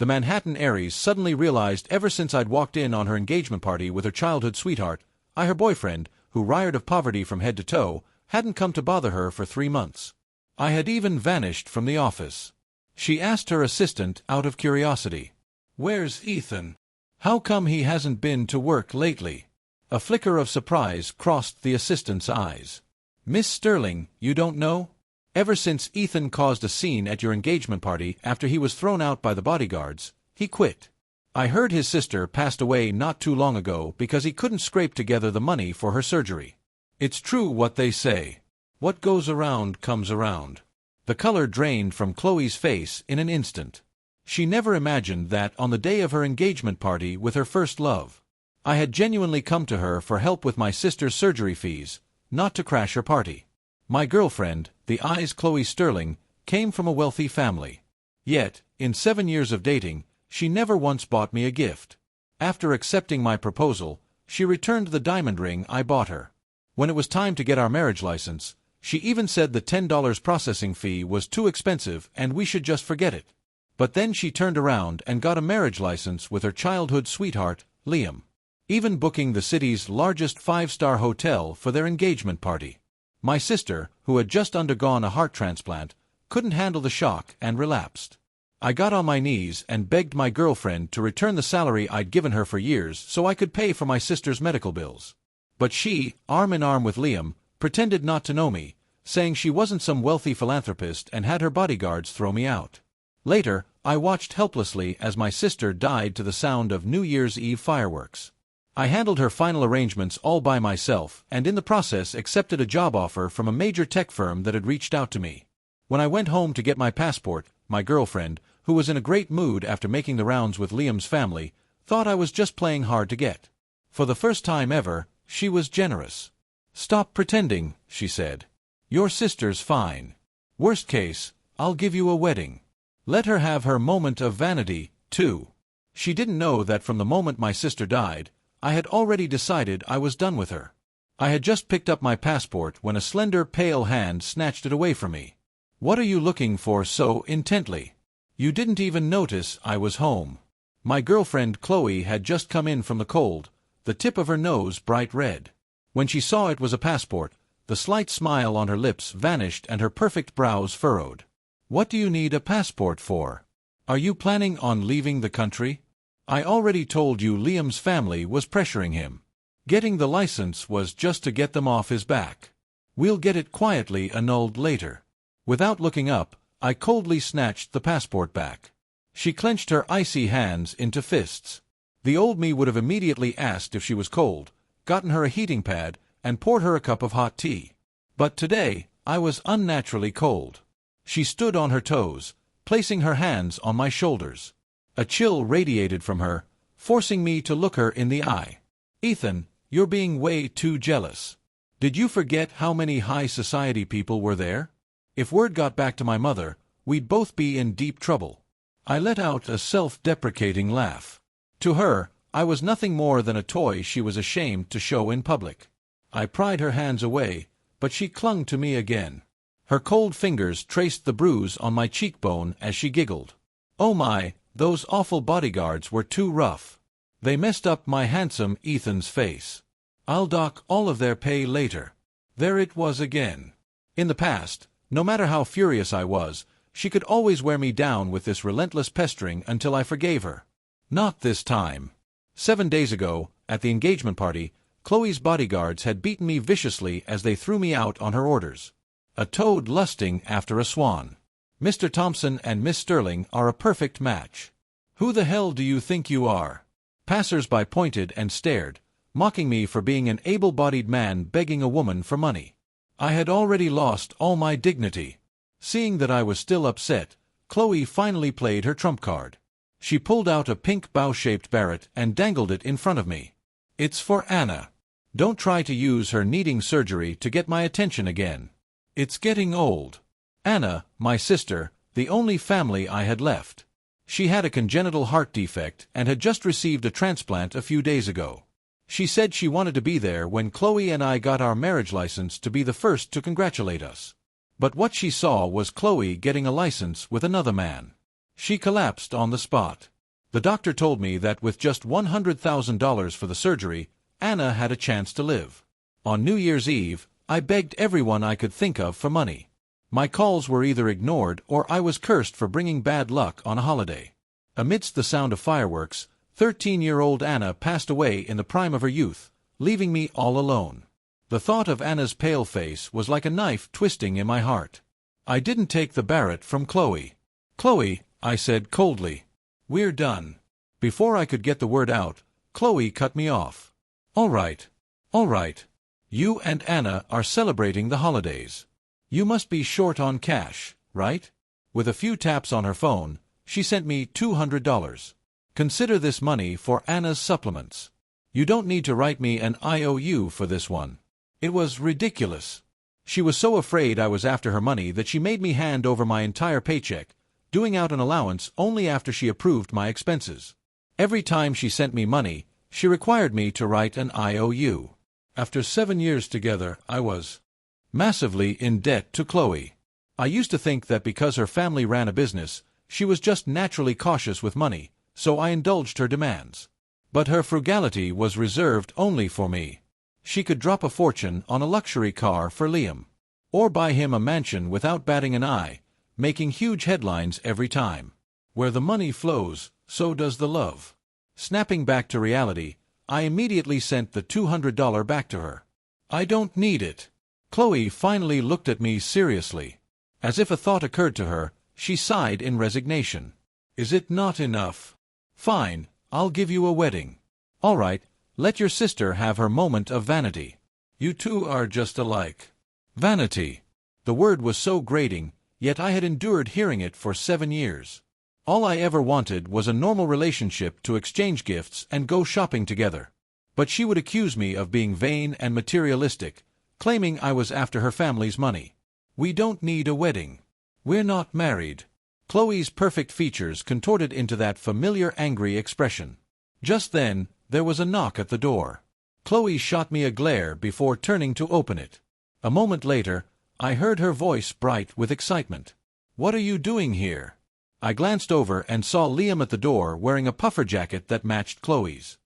The Manhattan Aries suddenly realized ever since I'd walked in on her engagement party with her childhood sweetheart, her boyfriend, who reared of poverty from head to toe, hadn't come to bother her for 3 months. I had even vanished from the office. She asked her assistant out of curiosity, "Where's Ethan? How come he hasn't been to work lately?" A flicker of surprise crossed the assistant's eyes. "Miss Sterling, you don't know? Ever since Ethan caused a scene at your engagement party after he was thrown out by the bodyguards, he quit. I heard his sister passed away not too long ago because he couldn't scrape together the money for her surgery. It's true what they say. What goes around comes around." The color drained from Chloe's face in an instant. She never imagined that on the day of her engagement party with her first love, I had genuinely come to her for help with my sister's surgery fees, not to crash her party. My girlfriend, the eyes Chloe Sterling, came from a wealthy family. Yet, in 7 years of dating, she never once bought me a gift. After accepting my proposal, she returned the diamond ring I bought her. When it was time to get our marriage license, she even said the $10 processing fee was too expensive and we should just forget it. But then she turned around and got a marriage license with her childhood sweetheart, Liam, even booking the city's largest 5-star hotel for their engagement party. My sister, who had just undergone a heart transplant, couldn't handle the shock and relapsed. I got on my knees and begged my girlfriend to return the salary I'd given her for years so I could pay for my sister's medical bills. But she, arm in arm with Liam, pretended not to know me, saying she wasn't some wealthy philanthropist and had her bodyguards throw me out. Later, I watched helplessly as my sister died to the sound of New Year's Eve fireworks. I handled her final arrangements all by myself and in the process accepted a job offer from a major tech firm that had reached out to me. When I went home to get my passport, my girlfriend, who was in a great mood after making the rounds with Liam's family, thought I was just playing hard to get. For the first time ever, she was generous. "Stop pretending," she said. "Your sister's fine. Worst case, I'll give you a wedding. Let her have her moment of vanity, too." She didn't know that from the moment my sister died, I had already decided I was done with her. I had just picked up my passport when a slender, pale hand snatched it away from me. "What are you looking for so intently? You didn't even notice I was home." My girlfriend Chloe had just come in from the cold, the tip of her nose bright red. When she saw it was a passport, the slight smile on her lips vanished and her perfect brows furrowed. "What do you need a passport for? Are you planning on leaving the country? I already told you Liam's family was pressuring him. Getting the license was just to get them off his back. We'll get it quietly annulled later." Without looking up, I coldly snatched the passport back. She clenched her icy hands into fists. The old me would have immediately asked if she was cold, gotten her a heating pad, and poured her a cup of hot tea. But today, I was unnaturally cold. She stood on her toes, placing her hands on my shoulders. A chill radiated from her, forcing me to look her in the eye. "Ethan, you're being way too jealous. Did you forget how many high society people were there? If word got back to my mother, we'd both be in deep trouble." I let out a self-deprecating laugh. To her, I was nothing more than a toy she was ashamed to show in public. I pried her hands away, but she clung to me again. Her cold fingers traced the bruise on my cheekbone as she giggled. "Oh my, those awful bodyguards were too rough. They messed up my handsome Ethan's face. I'll dock all of their pay later." There it was again. In the past, no matter how furious I was, she could always wear me down with this relentless pestering until I forgave her. Not this time. 7 days ago, at the engagement party, Chloe's bodyguards had beaten me viciously as they threw me out on her orders. A toad lusting after a swan. Mr. Thompson and Miss Sterling are a perfect match. "Who the hell do you think you are?" Passers-by pointed and stared, mocking me for being an able-bodied man begging a woman for money. I had already lost all my dignity. Seeing that I was still upset, Chloe finally played her trump card. She pulled out a pink bow-shaped Barrett and dangled it in front of me. "It's for Anna. Don't try to use her needing surgery to get my attention again. It's getting old." Anna, my sister, the only family I had left. She had a congenital heart defect and had just received a transplant a few days ago. She said she wanted to be there when Chloe and I got our marriage license to be the first to congratulate us. But what she saw was Chloe getting a license with another man. She collapsed on the spot. The doctor told me that with just $100,000 for the surgery, Anna had a chance to live. On New Year's Eve, I begged everyone I could think of for money. My calls were either ignored or I was cursed for bringing bad luck on a holiday. Amidst the sound of fireworks, 13-year-old Anna passed away in the prime of her youth, leaving me all alone. The thought of Anna's pale face was like a knife twisting in my heart. I didn't take the Barrett from Chloe. "Chloe," I said coldly, "we're done." Before I could get the word out, Chloe cut me off. All right. You and Anna are celebrating the holidays. You must be short on cash, right?" With a few taps on her phone, she sent me $200. "Consider this money for Anna's supplements. You don't need to write me an IOU for this one." It was ridiculous. She was so afraid I was after her money that she made me hand over my entire paycheck, doing out an allowance only after she approved my expenses. Every time she sent me money, she required me to write an IOU. After 7 years together, I was massively in debt to Chloe. I used to think that because her family ran a business, she was just naturally cautious with money, so I indulged her demands. But her frugality was reserved only for me. She could drop a fortune on a luxury car for Liam, or buy him a mansion without batting an eye, making huge headlines every time. Where the money flows, so does the love. Snapping back to reality, I immediately sent the $200 back to her. "I don't need it." Chloe finally looked at me seriously. As if a thought occurred to her, she sighed in resignation. "Is it not enough? Fine, I'll give you a wedding. All right, let your sister have her moment of vanity. You two are just alike." Vanity. The word was so grating, yet I had endured hearing it for 7 years. All I ever wanted was a normal relationship to exchange gifts and go shopping together. But she would accuse me of being vain and materialistic, claiming I was after her family's money. "We don't need a wedding. We're not married." Chloe's perfect features contorted into that familiar angry expression. Just then, there was a knock at the door. Chloe shot me a glare before turning to open it. A moment later, I heard her voice bright with excitement. "What are you doing here?" I glanced over and saw Liam at the door wearing a puffer jacket that matched Chloe's.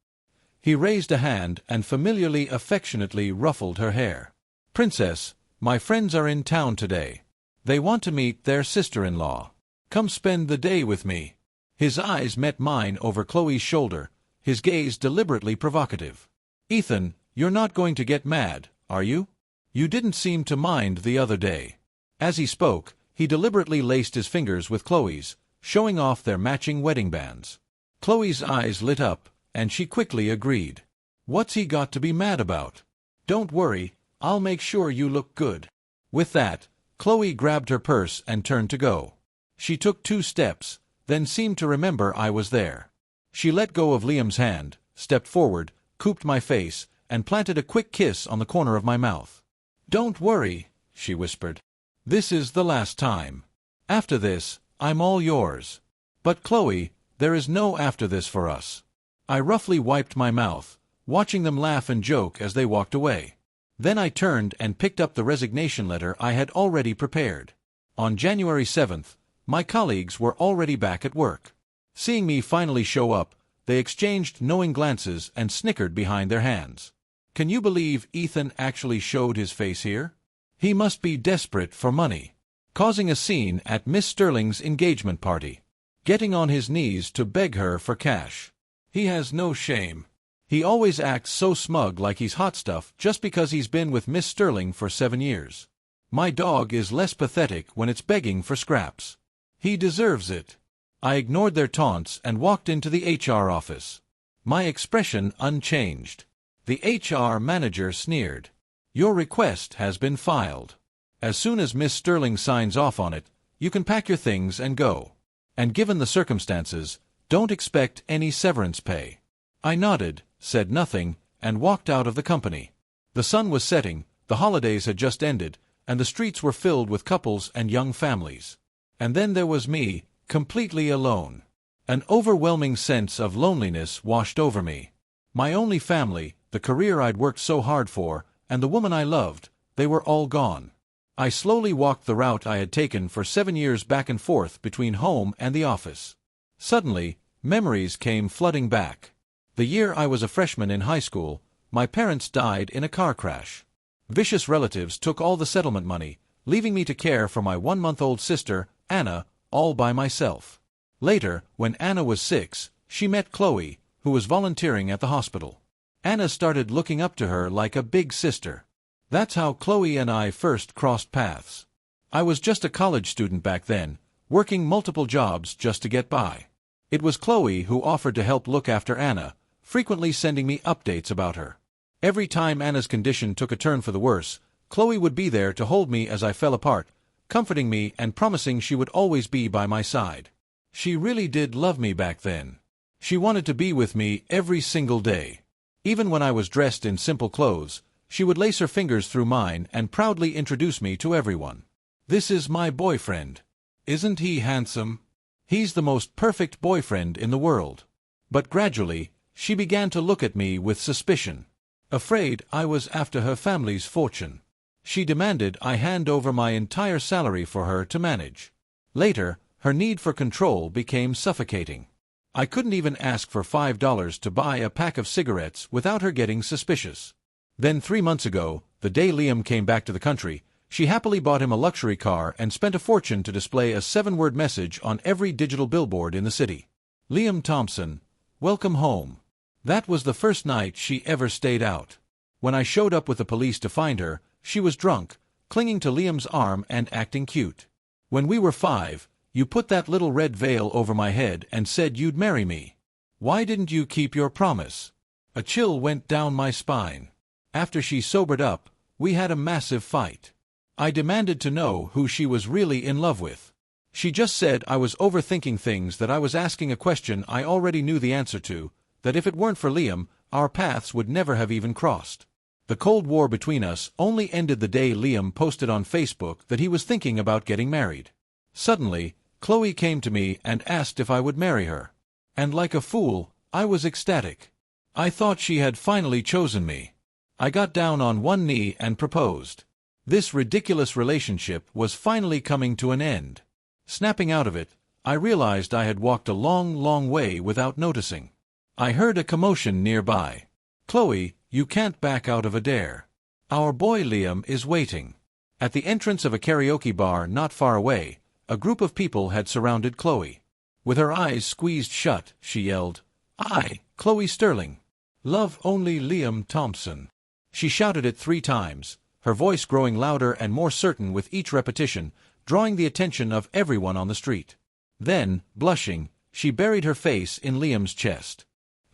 He raised a hand and familiarly affectionately ruffled her hair. "Princess, my friends are in town today. They want to meet their sister-in-law. Come spend the day with me." His eyes met mine over Chloe's shoulder, his gaze deliberately provocative. "Ethan, you're not going to get mad, are you? You didn't seem to mind the other day." As he spoke, he deliberately laced his fingers with Chloe's, showing off their matching wedding bands. Chloe's eyes lit up, and she quickly agreed. "What's he got to be mad about? Don't worry, I'll make sure you look good." With that, Chloe grabbed her purse and turned to go. She took 2 steps, then seemed to remember I was there. She let go of Liam's hand, stepped forward, cooped my face, and planted a quick kiss on the corner of my mouth. "Don't worry," she whispered. "This is the last time. After this, I'm all yours. But Chloe, there is no after this for us." I roughly wiped my mouth, watching them laugh and joke as they walked away. Then I turned and picked up the resignation letter I had already prepared. On January 7th, my colleagues were already back at work. Seeing me finally show up, they exchanged knowing glances and snickered behind their hands. Can you believe Ethan actually showed his face here? He must be desperate for money. Causing a scene at Miss Sterling's engagement party. Getting on his knees to beg her for cash. He has no shame. He always acts so smug like he's hot stuff just because he's been with Miss Sterling for 7 years. My dog is less pathetic when it's begging for scraps. He deserves it. I ignored their taunts and walked into the HR office. My expression unchanged. The HR manager sneered. "Your request has been filed. As soon as Miss Sterling signs off on it, you can pack your things and go. And given the circumstances, don't expect any severance pay." I nodded, said nothing, and walked out of the company. The sun was setting, the holidays had just ended, and the streets were filled with couples and young families. And then there was me, completely alone. An overwhelming sense of loneliness washed over me. My only family, the career I'd worked so hard for, and the woman I loved, they were all gone. I slowly walked the route I had taken for 7 years back and forth between home and the office. Suddenly, Memories came flooding back. The year I was a freshman in high school, my parents died in a car crash. Vicious relatives took all the settlement money, leaving me to care for my 1-month-old sister, Anna, all by myself. Later, when Anna was 6, she met Chloe, who was volunteering at the hospital. Anna started looking up to her like a big sister. That's how Chloe and I first crossed paths. I was just a college student back then, working multiple jobs just to get by. It was Chloe who offered to help look after Anna, frequently sending me updates about her. Every time Anna's condition took a turn for the worse, Chloe would be there to hold me as I fell apart, comforting me and promising she would always be by my side. She really did love me back then. She wanted to be with me every single day. Even when I was dressed in simple clothes, she would lace her fingers through mine and proudly introduce me to everyone. "This is my boyfriend. Isn't he handsome? He's the most perfect boyfriend in the world." But gradually, she began to look at me with suspicion. Afraid I was after her family's fortune. She demanded I hand over my entire salary for her to manage. Later, her need for control became suffocating. I couldn't even ask for $5 to buy a pack of cigarettes without her getting suspicious. Then 3 months ago, the day Liam came back to the country, she happily bought him a luxury car and spent a fortune to display a 7-word message on every digital billboard in the city. "Liam Thompson, welcome home." That was the first night she ever stayed out. When I showed up with the police to find her, she was drunk, clinging to Liam's arm and acting cute. "When we were 5, you put that little red veil over my head and said you'd marry me. Why didn't you keep your promise?" A chill went down my spine. After she sobered up, we had a massive fight. I demanded to know who she was really in love with. She just said I was overthinking things, that I was asking a question I already knew the answer to, that if it weren't for Liam, our paths would never have even crossed. The Cold War between us only ended the day Liam posted on Facebook that he was thinking about getting married. Suddenly, Chloe came to me and asked if I would marry her. And like a fool, I was ecstatic. I thought she had finally chosen me. I got down on one knee and proposed. This ridiculous relationship was finally coming to an end. Snapping out of it, I realized I had walked a long, long way without noticing. I heard a commotion nearby. "Chloe, you can't back out of a dare. Our boy Liam is waiting." At the entrance of a karaoke bar not far away, a group of people had surrounded Chloe. With her eyes squeezed shut, she yelled, "I, Chloe Sterling, love only Liam Thompson." She shouted it 3 times, her voice growing louder and more certain with each repetition, drawing the attention of everyone on the street. Then, blushing, she buried her face in Liam's chest.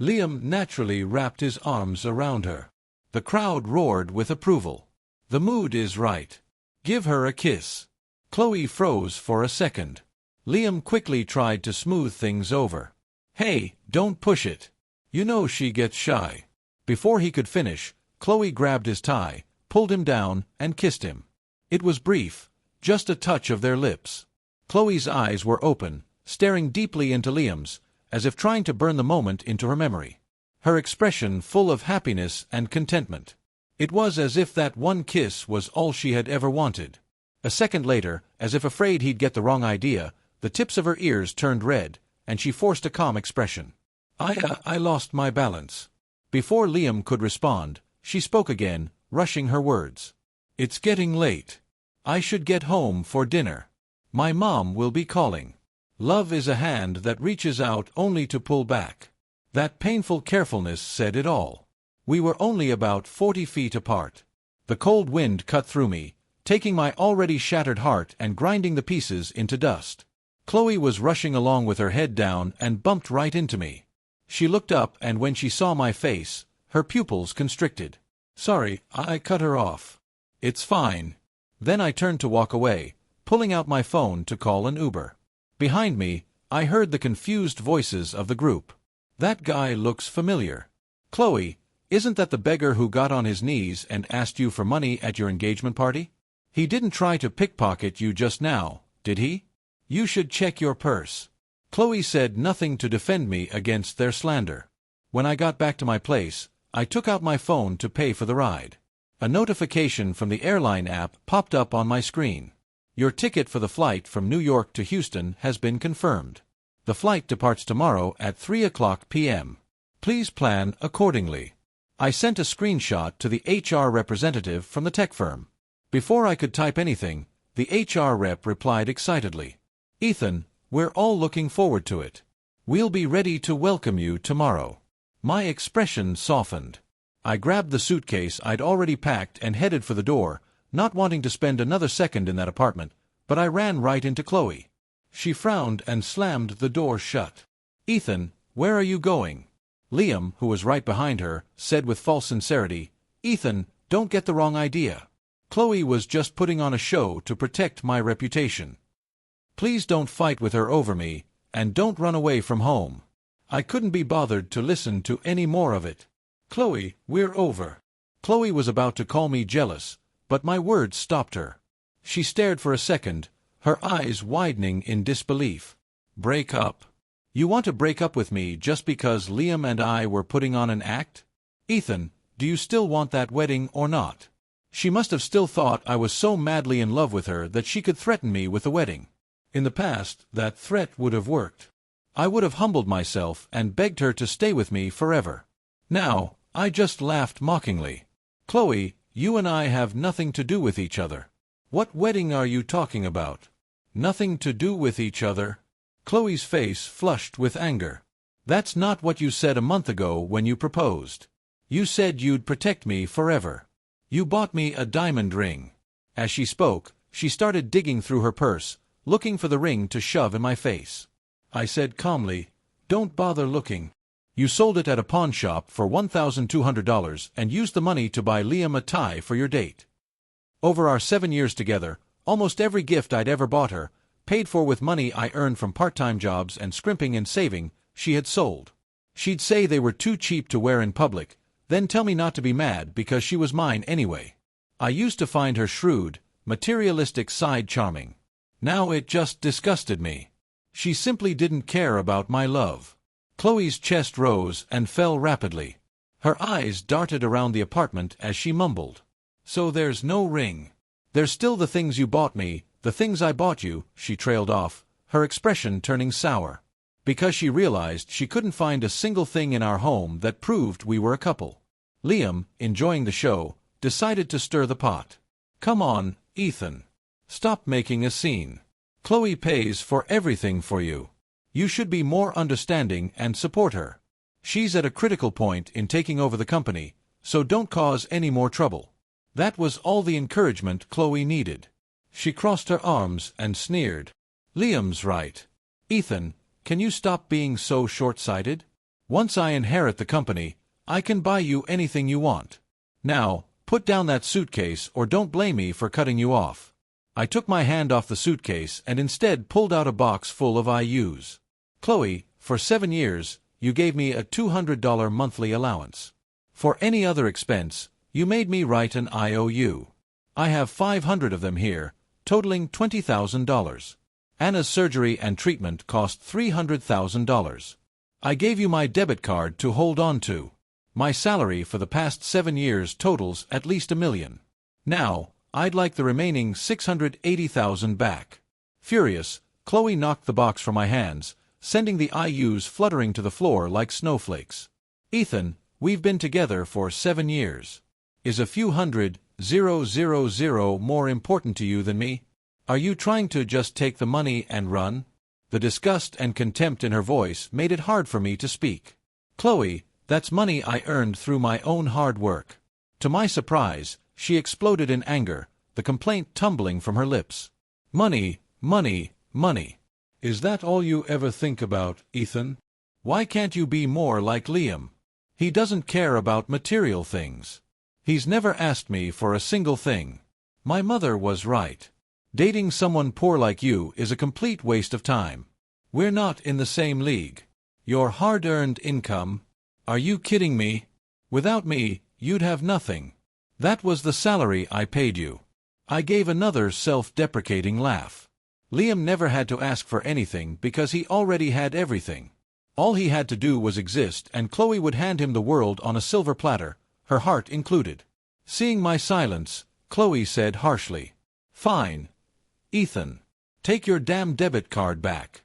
Liam naturally wrapped his arms around her. The crowd roared with approval. "The mood is right. Give her a kiss." Chloe froze for a second. Liam quickly tried to smooth things over. "Hey, don't push it. You know she gets shy." Before he could finish, Chloe grabbed his tie, pulled him down, and kissed him. It was brief, just a touch of their lips. Chloe's eyes were open, staring deeply into Liam's, as if trying to burn the moment into her memory. Her expression full of happiness and contentment. It was as if that one kiss was all she had ever wanted. A second later, as if afraid he'd get the wrong idea, the tips of her ears turned red, and she forced a calm expression. I lost my balance." Before Liam could respond, she spoke again, rushing her words. "It's getting late. I should get home for dinner. My mom will be calling. Love is a hand that reaches out only to pull back." That painful carefulness said it all. We were only about 40 feet apart. The cold wind cut through me, taking my already shattered heart and grinding the pieces into dust. Chloe was rushing along with her head down and bumped right into me. She looked up, and when she saw my face, her pupils constricted. "Sorry, I cut her off." "It's fine." Then I turned to walk away, pulling out my phone to call an Uber. Behind me, I heard the confused voices of the group. "That guy looks familiar. Chloe, isn't that the beggar who got on his knees and asked you for money at your engagement party? He didn't try to pickpocket you just now, did he? You should check your purse." Chloe said nothing to defend me against their slander. When I got back to my place, I took out my phone to pay for the ride. A notification from the airline app popped up on my screen. "Your ticket for the flight from New York to Houston has been confirmed." The flight departs tomorrow at 3 p.m. Please plan accordingly. I sent a screenshot to the HR representative from the tech firm. Before I could type anything, the HR rep replied excitedly, "Ethan, we're all looking forward to it. We'll be ready to welcome you tomorrow." My expression softened. I grabbed the suitcase I'd already packed and headed for the door, not wanting to spend another second in that apartment, but I ran right into Chloe. She frowned and slammed the door shut. "Ethan, where are you going?" Liam, who was right behind her, said with false sincerity, "Ethan, don't get the wrong idea. Chloe was just putting on a show to protect my reputation. Please don't fight with her over me, and don't run away from home." I couldn't be bothered to listen to any more of it. "Chloe, we're over." Chloe was about to call me jealous, but my words stopped her. She stared for a second, her eyes widening in disbelief. "Break up? You want to break up with me just because Liam and I were putting on an act? Ethan, do you still want that wedding or not?" She must have still thought I was so madly in love with her that she could threaten me with the wedding. In the past, that threat would have worked. I would have humbled myself and begged her to stay with me forever. Now, I just laughed mockingly. "Chloe, you and I have nothing to do with each other." "What wedding are you talking about?" "Nothing to do with each other?" Chloe's face flushed with anger. "That's not what you said a month ago when you proposed. You said you'd protect me forever. You bought me a diamond ring." As she spoke, she started digging through her purse, looking for the ring to shove in my face. I said calmly, "Don't bother looking. You sold it at a pawn shop for $1,200 and used the money to buy Liam a tie for your date. Over our 7 years together, almost every gift I'd ever bought her, paid for with money I earned from part-time jobs and scrimping and saving, she had sold. She'd say they were too cheap to wear in public, then tell me not to be mad because she was mine anyway. I used to find her shrewd, materialistic side charming. Now it just disgusted me. She simply didn't care about my love." Chloe's chest rose and fell rapidly. Her eyes darted around the apartment as she mumbled, "So there's no ring. There's still the things you bought me, the things I bought you," she trailed off, her expression turning sour. Because she realized she couldn't find a single thing in our home that proved we were a couple. Liam, enjoying the show, decided to stir the pot. "Come on, Ethan. Stop making a scene. Chloe pays for everything for you. You should be more understanding and support her. She's at a critical point in taking over the company, so don't cause any more trouble." That was all the encouragement Chloe needed. She crossed her arms and sneered. "Liam's right. Ethan, can you stop being so short-sighted? Once I inherit the company, I can buy you anything you want. Now, put down that suitcase or don't blame me for cutting you off." I took my hand off the suitcase and instead pulled out a box full of IOUs. "Chloe, for 7 years, you gave me a $200 monthly allowance. For any other expense, you made me write an IOU. I have 500 of them here, totaling $20,000. Anna's surgery and treatment cost $300,000. I gave you my debit card to hold on to. My salary for the past 7 years totals at least $1 million. Now, I'd like the remaining $680,000 back." Furious, Chloe knocked the box from my hands, sending the IOUs fluttering to the floor like snowflakes. "Ethan, we've been together for 7 years. Is a few hundred, 000 more important to you than me? Are you trying to just take the money and run?" The disgust and contempt in her voice made it hard for me to speak. "Chloe, that's money I earned through my own hard work." To my surprise, she exploded in anger, the complaint tumbling from her lips. "Money, money, money. Is that all you ever think about, Ethan? Why can't you be more like Liam? He doesn't care about material things. He's never asked me for a single thing. My mother was right. Dating someone poor like you is a complete waste of time. We're not in the same league. Your hard-earned income. Are you kidding me? Without me, you'd have nothing. That was the salary I paid you." I gave another self-deprecating laugh. Liam never had to ask for anything because he already had everything. All he had to do was exist and Chloe would hand him the world on a silver platter, her heart included. Seeing my silence, Chloe said harshly, "Fine. Ethan, take your damn debit card back."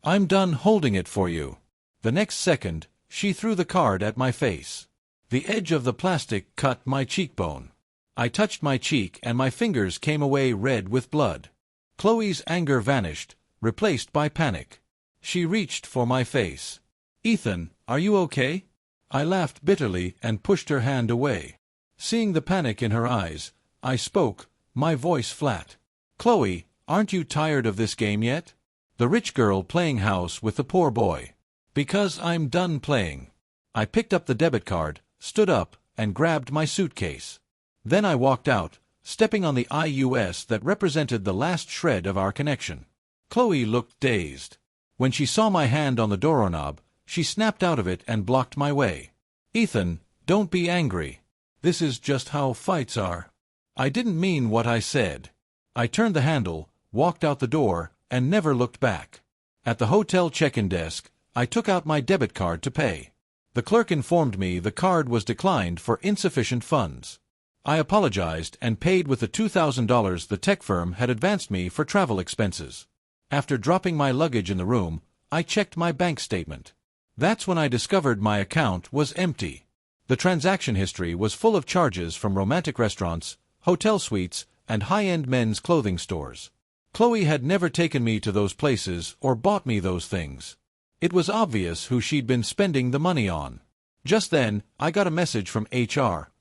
I'm done holding it for you. The next second, she threw the card at my face. The edge of the plastic cut my cheekbone. I touched my cheek and my fingers came away red with blood. Chloe's anger vanished, replaced by panic. She reached for my face. "Ethan, are you okay?" I laughed bitterly and pushed her hand away. Seeing the panic in her eyes, I spoke, my voice flat. "Chloe, aren't you tired of this game yet? The rich girl playing house with the poor boy." "Because I'm done playing." I picked up the debit card, stood up, and grabbed my suitcase. Then I walked out, stepping on the IUS that represented the last shred of our connection. Chloe looked dazed. When she saw my hand on the doorknob, she snapped out of it and blocked my way. "Ethan, don't be angry. This is just how fights are." I didn't mean what I said. I turned the handle, walked out the door, and never looked back. At the hotel check-in desk, I took out my debit card to pay. The clerk informed me the card was declined for insufficient funds. I apologized and paid with the $2,000 the tech firm had advanced me for travel expenses. After dropping my luggage in the room, I checked my bank statement. That's when I discovered my account was empty. The transaction history was full of charges from romantic restaurants, hotel suites, and high-end men's clothing stores. Chloe had never taken me to those places or bought me those things. It was obvious who she'd been spending the money on. Just then, I got a message from HR.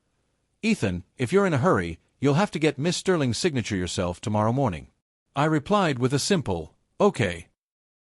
"Ethan, if you're in a hurry, you'll have to get Miss Sterling's signature yourself tomorrow morning." I replied with a simple, "Okay."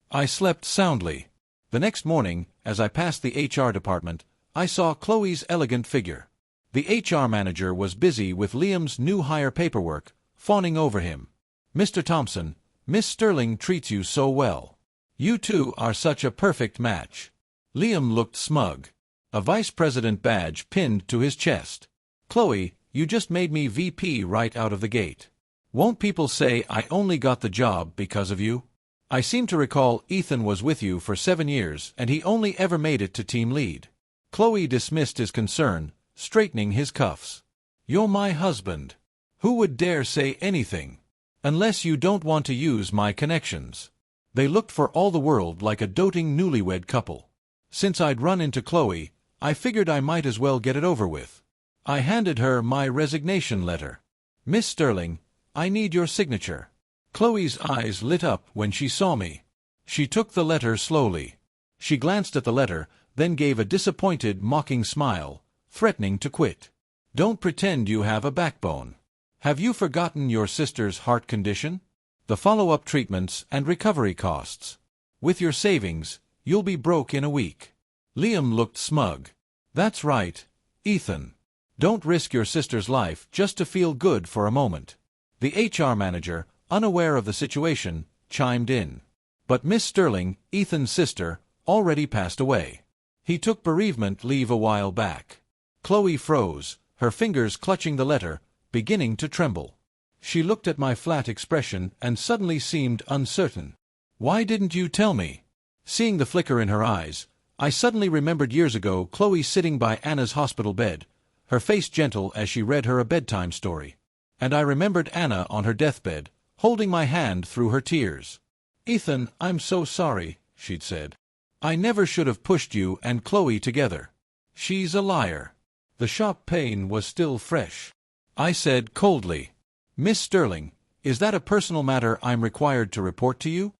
I slept soundly. The next morning, as I passed the HR department, I saw Chloe's elegant figure. The HR manager was busy with Liam's new hire paperwork, fawning over him. "Mr. Thompson, Miss Sterling treats you so well. You two are such a perfect match." Liam looked smug, a vice president badge pinned to his chest. "Chloe, you just made me VP right out of the gate. Won't people say I only got the job because of you? I seem to recall Ethan was with you for 7 years and he only ever made it to team lead." Chloe dismissed his concern, straightening his cuffs. "You're my husband. Who would dare say anything? Unless you don't want to use my connections." They looked for all the world like a doting newlywed couple. Since I'd run into Chloe, I figured I might as well get it over with. I handed her my resignation letter. "Miss Sterling, I need your signature." Chloe's eyes lit up when she saw me. She took the letter slowly. She glanced at the letter, then gave a disappointed, mocking smile, threatening to quit. "Don't pretend you have a backbone. Have you forgotten your sister's heart condition? The follow-up treatments and recovery costs. With your savings, you'll be broke in a week." Liam looked smug. "That's right, Ethan. Don't risk your sister's life just to feel good for a moment." The HR manager, unaware of the situation, chimed in. "But Miss Sterling, Ethan's sister, already passed away. He took bereavement leave a while back." Chloe froze, her fingers clutching the letter, beginning to tremble. She looked at my flat expression and suddenly seemed uncertain. "Why didn't you tell me?" Seeing the flicker in her eyes, I suddenly remembered years ago Chloe sitting by Anna's hospital bed, her face gentle as she read her a bedtime story. And I remembered Anna on her deathbed, holding my hand through her tears. "Ethan, I'm so sorry," she'd said. "I never should have pushed you and Chloe together. She's a liar." The sharp pain was still fresh. I said coldly, "Miss Sterling, is that a personal matter I'm required to report to you?"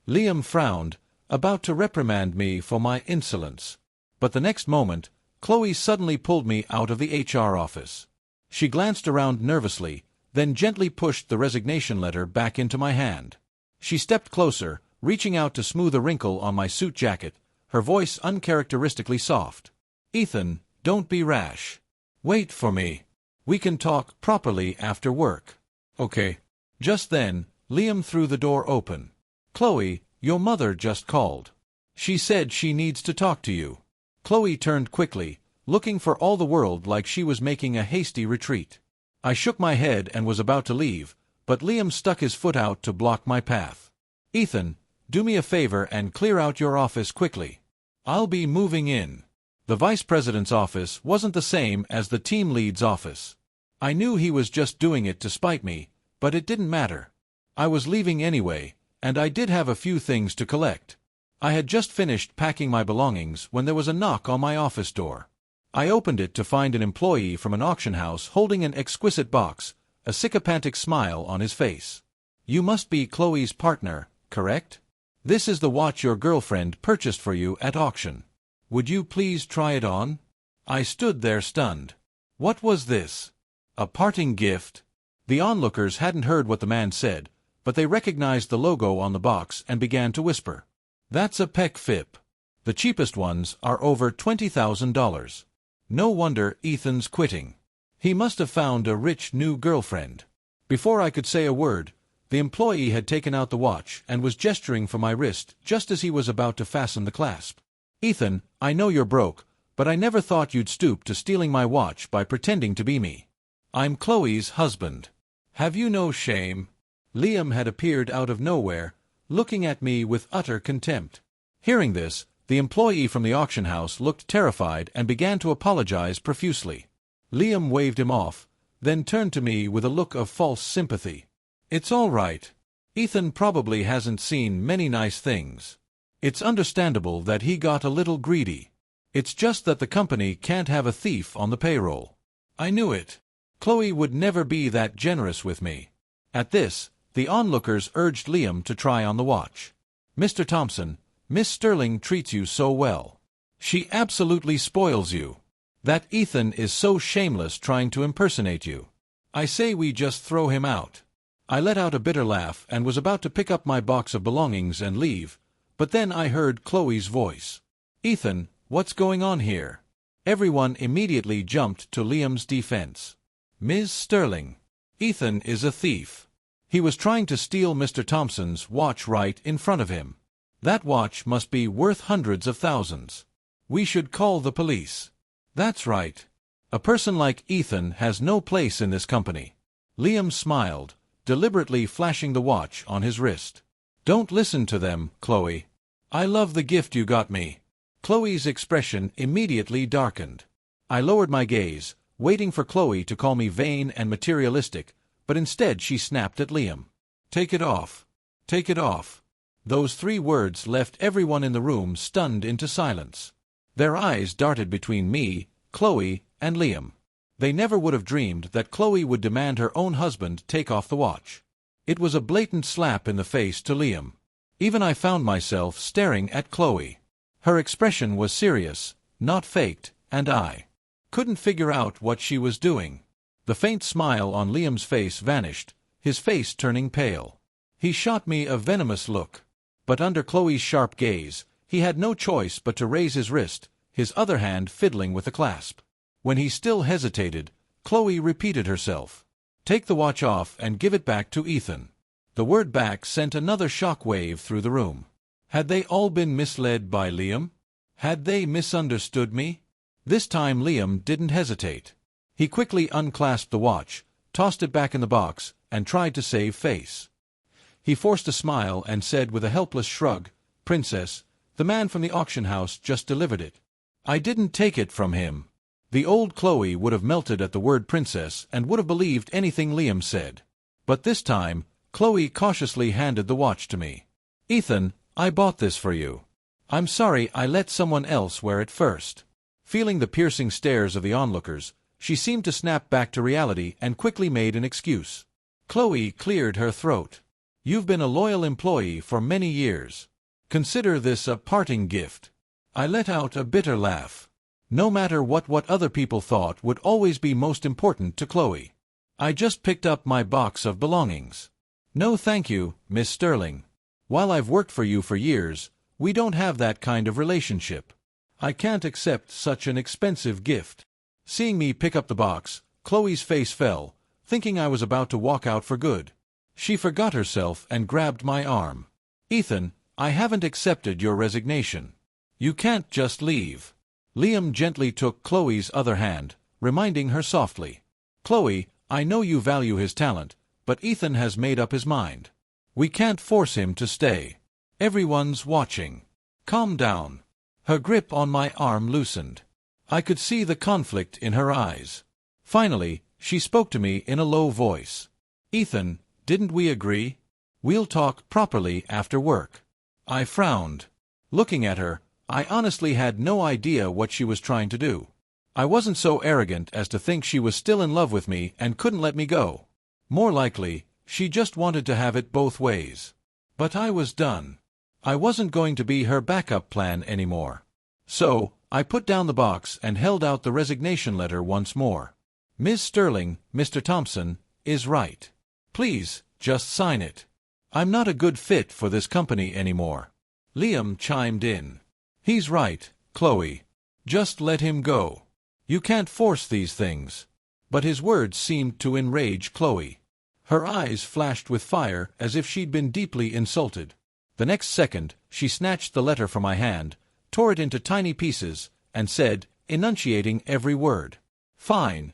Liam frowned, about to reprimand me for my insolence. But the next moment, Chloe suddenly pulled me out of the HR office. She glanced around nervously, then gently pushed the resignation letter back into my hand. She stepped closer, reaching out to smooth a wrinkle on my suit jacket, her voice uncharacteristically soft. "Ethan, don't be rash. Wait for me. We can talk properly after work." "Okay." Just then, Liam threw the door open. "Chloe, your mother just called. She said she needs to talk to you." Chloe turned quickly, looking for all the world like she was making a hasty retreat. I shook my head and was about to leave, but Liam stuck his foot out to block my path. "Ethan, do me a favor and clear out your office quickly. I'll be moving in." The vice president's office wasn't the same as the team lead's office. I knew he was just doing it to spite me, but it didn't matter. I was leaving anyway, and I did have a few things to collect. I had just finished packing my belongings when there was a knock on my office door. I opened it to find an employee from an auction house holding an exquisite box, a sycophantic smile on his face. "You must be Chloe's partner, correct? This is the watch your girlfriend purchased for you at auction. Would you please try it on?" I stood there stunned. What was this? A parting gift? The onlookers hadn't heard what the man said, but they recognized the logo on the box and began to whisper. "That's a peck fip. The cheapest ones are over $20,000. No wonder Ethan's quitting. He must have found a rich new girlfriend." Before I could say a word, the employee had taken out the watch and was gesturing for my wrist just as he was about to fasten the clasp. "Ethan, I know you're broke, but I never thought you'd stoop to stealing my watch by pretending to be me. I'm Chloe's husband. Have you no shame?" Liam had appeared out of nowhere, looking at me with utter contempt. Hearing this, the employee from the auction house looked terrified and began to apologize profusely. Liam waved him off, then turned to me with a look of false sympathy. "It's all right. Ethan probably hasn't seen many nice things. It's understandable that he got a little greedy. It's just that the company can't have a thief on the payroll." I knew it. Chloe would never be that generous with me. At this, the onlookers urged Liam to try on the watch. "Mr. Thompson, Miss Sterling treats you so well. She absolutely spoils you. That Ethan is so shameless trying to impersonate you. I say we just throw him out." I let out a bitter laugh and was about to pick up my box of belongings and leave, but then I heard Chloe's voice. "Ethan, what's going on here?" Everyone immediately jumped to Liam's defense. "Ms. Sterling, Ethan is a thief. He was trying to steal Mr. Thompson's watch right in front of him. That watch must be worth hundreds of thousands. We should call the police." "That's right. A person like Ethan has no place in this company." Liam smiled, deliberately flashing the watch on his wrist. "Don't listen to them, Chloe. I love the gift you got me." Chloe's expression immediately darkened. I lowered my gaze, waiting for Chloe to call me vain and materialistic, but instead she snapped at Liam. "Take it off. Take it off." Those 3 words left everyone in the room stunned into silence. Their eyes darted between me, Chloe, and Liam. They never would have dreamed that Chloe would demand her own husband take off the watch. It was a blatant slap in the face to Liam. Even I found myself staring at Chloe. Her expression was serious, not faked, and I couldn't figure out what she was doing. The faint smile on Liam's face vanished, his face turning pale. He shot me a venomous look. But under Chloe's sharp gaze, he had no choice but to raise his wrist, his other hand fiddling with the clasp. When he still hesitated, Chloe repeated herself. "Take the watch off and give it back to Ethan." The word "back" sent another shock wave through the room. Had they all been misled by Liam? Had they misunderstood me? This time Liam didn't hesitate. He quickly unclasped the watch, tossed it back in the box, and tried to save face. He forced a smile and said with a helpless shrug, "Princess, the man from the auction house just delivered it. I didn't take it from him." The old Chloe would have melted at the word princess and would have believed anything Liam said. But this time, Chloe cautiously handed the watch to me. "Ethan, I bought this for you. I'm sorry I let someone else wear it first." Feeling the piercing stares of the onlookers, she seemed to snap back to reality and quickly made an excuse. Chloe cleared her throat. "You've been a loyal employee for many years. Consider this a parting gift." I let out a bitter laugh. No matter what other people thought would always be most important to Chloe. "I just picked up my box of belongings." "No thank you, Miss Sterling. While I've worked for you for years, we don't have that kind of relationship. I can't accept such an expensive gift." Seeing me pick up the box, Chloe's face fell, thinking I was about to walk out for good. She forgot herself and grabbed my arm. "Ethan, I haven't accepted your resignation. You can't just leave." Liam gently took Chloe's other hand, reminding her softly, "Chloe, I know you value his talent, but Ethan has made up his mind. We can't force him to stay. Everyone's watching. Calm down." Her grip on my arm loosened. I could see the conflict in her eyes. Finally, she spoke to me in a low voice. "Ethan, didn't we agree? We'll talk properly after work." I frowned. Looking at her, I honestly had no idea what she was trying to do. I wasn't so arrogant as to think she was still in love with me and couldn't let me go. More likely, she just wanted to have it both ways. But I was done. I wasn't going to be her backup plan anymore. So, I put down the box and held out the resignation letter once more. Ms. Sterling, Mr. Thompson, is right. Please, just sign it. I'm not a good fit for this company anymore. Liam chimed in. He's right, Chloe. Just let him go. You can't force these things. But his words seemed to enrage Chloe. Her eyes flashed with fire as if she'd been deeply insulted. The next second, she snatched the letter from my hand, tore it into tiny pieces, and said, enunciating every word, "Fine.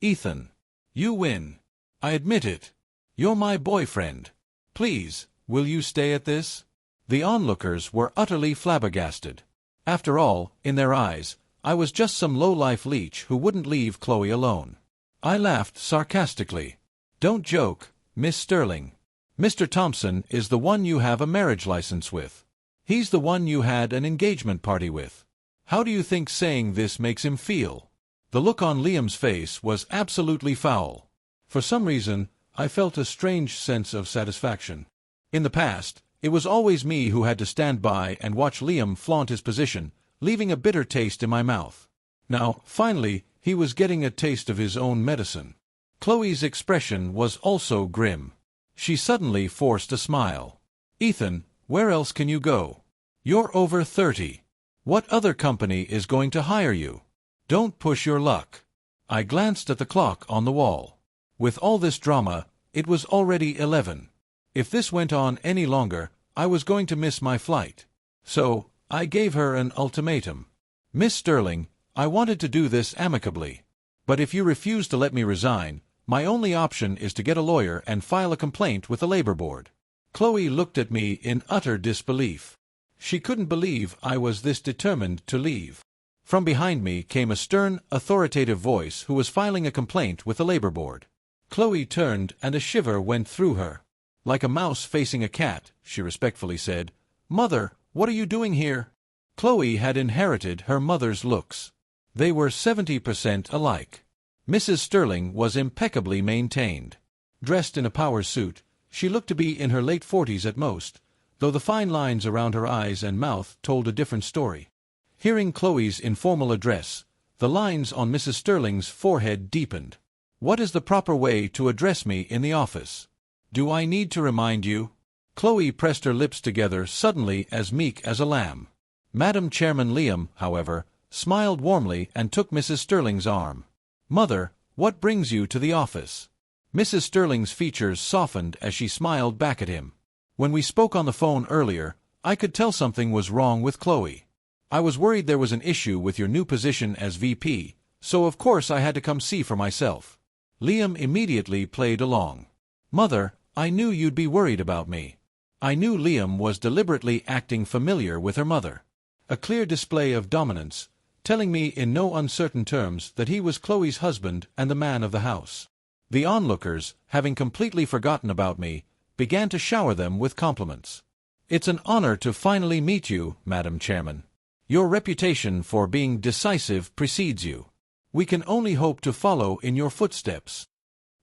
Ethan. You win. I admit it. You're my boyfriend. Please, will you stay at this?" The onlookers were utterly flabbergasted. After all, in their eyes, I was just some low-life leech who wouldn't leave Chloe alone. I laughed sarcastically. "Don't joke, Miss Sterling. Mr. Thompson is the one you have a marriage license with. He's the one you had an engagement party with. How do you think saying this makes him feel?" The look on Liam's face was absolutely foul. For some reason, I felt a strange sense of satisfaction. In the past, it was always me who had to stand by and watch Liam flaunt his position, leaving a bitter taste in my mouth. Now, finally, he was getting a taste of his own medicine. Chloe's expression was also grim. She suddenly forced a smile. "Ethan, where else can you go? You're over 30. What other company is going to hire you? Don't push your luck." I glanced at the clock on the wall. With all this drama, it was already 11. If this went on any longer, I was going to miss my flight. So, I gave her an ultimatum. "Miss Sterling, I wanted to do this amicably. But if you refuse to let me resign, my only option is to get a lawyer and file a complaint with the labor board." Chloe looked at me in utter disbelief. She couldn't believe I was this determined to leave. From behind me came a stern, authoritative voice who was filing a complaint with the labor board. Chloe turned and a shiver went through her. "Like a mouse facing a cat," she respectfully said. "Mother, what are you doing here?" Chloe had inherited her mother's looks. They were 70% alike. Mrs. Sterling was impeccably maintained. Dressed in a power suit, she looked to be in her late 40s at most, though the fine lines around her eyes and mouth told a different story. Hearing Chloe's informal address, the lines on Mrs. Sterling's forehead deepened. "What is the proper way to address me in the office? Do I need to remind you?" Chloe pressed her lips together suddenly as meek as a lamb. Madam Chairman Liam, however, smiled warmly and took Mrs. Sterling's arm. "Mother, what brings you to the office?" Mrs. Sterling's features softened as she smiled back at him. "When we spoke on the phone earlier, I could tell something was wrong with Chloe. I was worried there was an issue with your new position as VP, so of course I had to come see for myself." Liam immediately played along. "Mother, I knew you'd be worried about me." I knew Liam was deliberately acting familiar with her mother. A clear display of dominance, telling me in no uncertain terms that he was Chloe's husband and the man of the house. The onlookers, having completely forgotten about me, began to shower them with compliments. "It's an honor to finally meet you, Madam Chairman. Your reputation for being decisive precedes you. We can only hope to follow in your footsteps."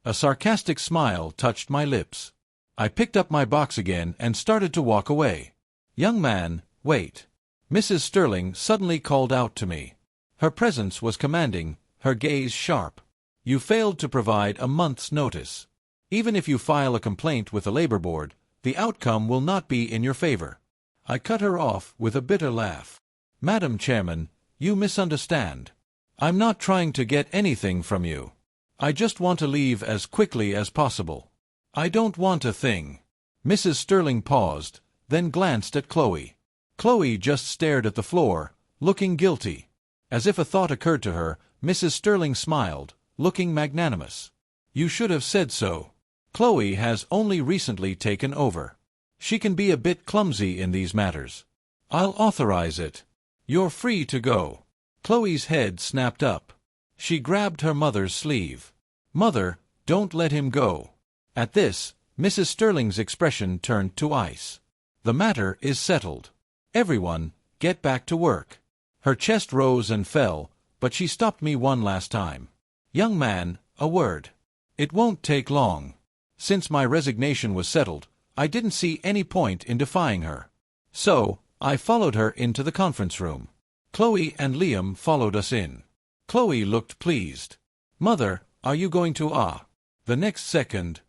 A sarcastic smile touched my lips. I picked up my box again and started to walk away. "Young man, wait." Mrs. Sterling suddenly called out to me. Her presence was commanding, her gaze sharp. "You failed to provide a month's notice. Even if you file a complaint with the labor board, the outcome will not be in your favor." I cut her off with a bitter laugh. "Madam Chairman, you misunderstand. I'm not trying to get anything from you. I just want to leave as quickly as possible. I don't want a thing." Mrs. Sterling paused, then glanced at Chloe. Chloe just stared at the floor, looking guilty. As if a thought occurred to her, Mrs. Sterling smiled, looking magnanimous. "You should have said so. Chloe has only recently taken over. She can be a bit clumsy in these matters. I'll authorize it. You're free to go." Chloe's head snapped up. She grabbed her mother's sleeve. "Mother, don't let him go." At this, Mrs. Sterling's expression turned to ice. "The matter is settled. Everyone, get back to work." Her chest rose and fell, but she stopped me one last time. "Young man, a word. It won't take long." Since my resignation was settled, I didn't see any point in defying her. So, I followed her into the conference room. Chloe and Liam followed us in. Chloe looked pleased. "Mother, are you going to The next second,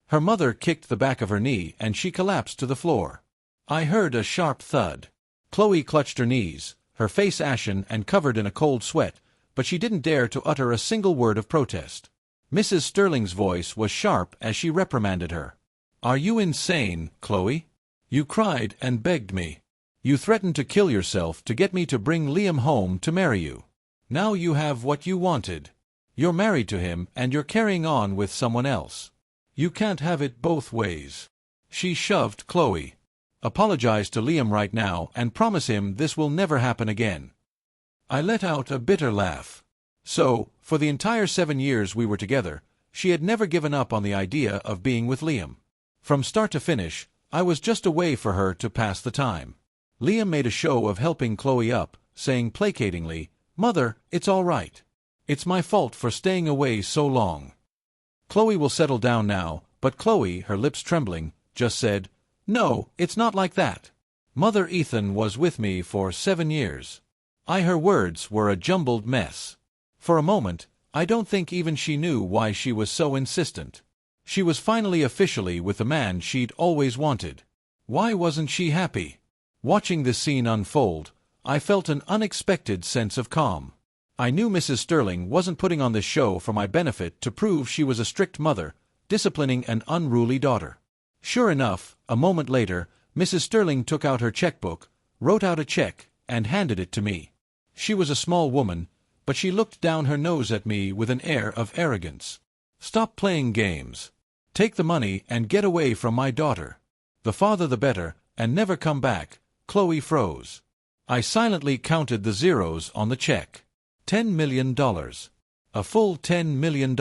her mother kicked the back of her knee and she collapsed to the floor. I heard a sharp thud. Chloe clutched her knees, her face ashen and covered in a cold sweat, but she didn't dare to utter a single word of protest. Mrs. Sterling's voice was sharp as she reprimanded her. "Are you insane, Chloe? You cried and begged me. You threatened to kill yourself to get me to bring Liam home to marry you. Now you have what you wanted. You're married to him and you're carrying on with someone else. You can't have it both ways." She shoved Chloe. "Apologize to Liam right now and promise him this will never happen again." I let out a bitter laugh. So, for the entire 7 years we were together, she had never given up on the idea of being with Liam. From start to finish, I was just a way for her to pass the time. Liam made a show of helping Chloe up, saying placatingly, "Mother, it's all right. It's my fault for staying away so long. Chloe will settle down now," but Chloe, her lips trembling, just said, "No, it's not like that. Mother, Ethan was with me for 7 years. Her words were a jumbled mess. For a moment, I don't think even she knew why she was so insistent. She was finally officially with the man she'd always wanted. Why wasn't she happy? Watching this scene unfold, I felt an unexpected sense of calm. I knew Mrs. Sterling wasn't putting on this show for my benefit to prove she was a strict mother, disciplining an unruly daughter. Sure enough, a moment later, Mrs. Sterling took out her checkbook, wrote out a check, and handed it to me. She was a small woman, but she looked down her nose at me with an air of arrogance. "Stop playing games. Take the money and get away from my daughter. The farther the better, and never come back." Chloe froze. I silently counted the zeros on the check. $10 million. A full $10 million.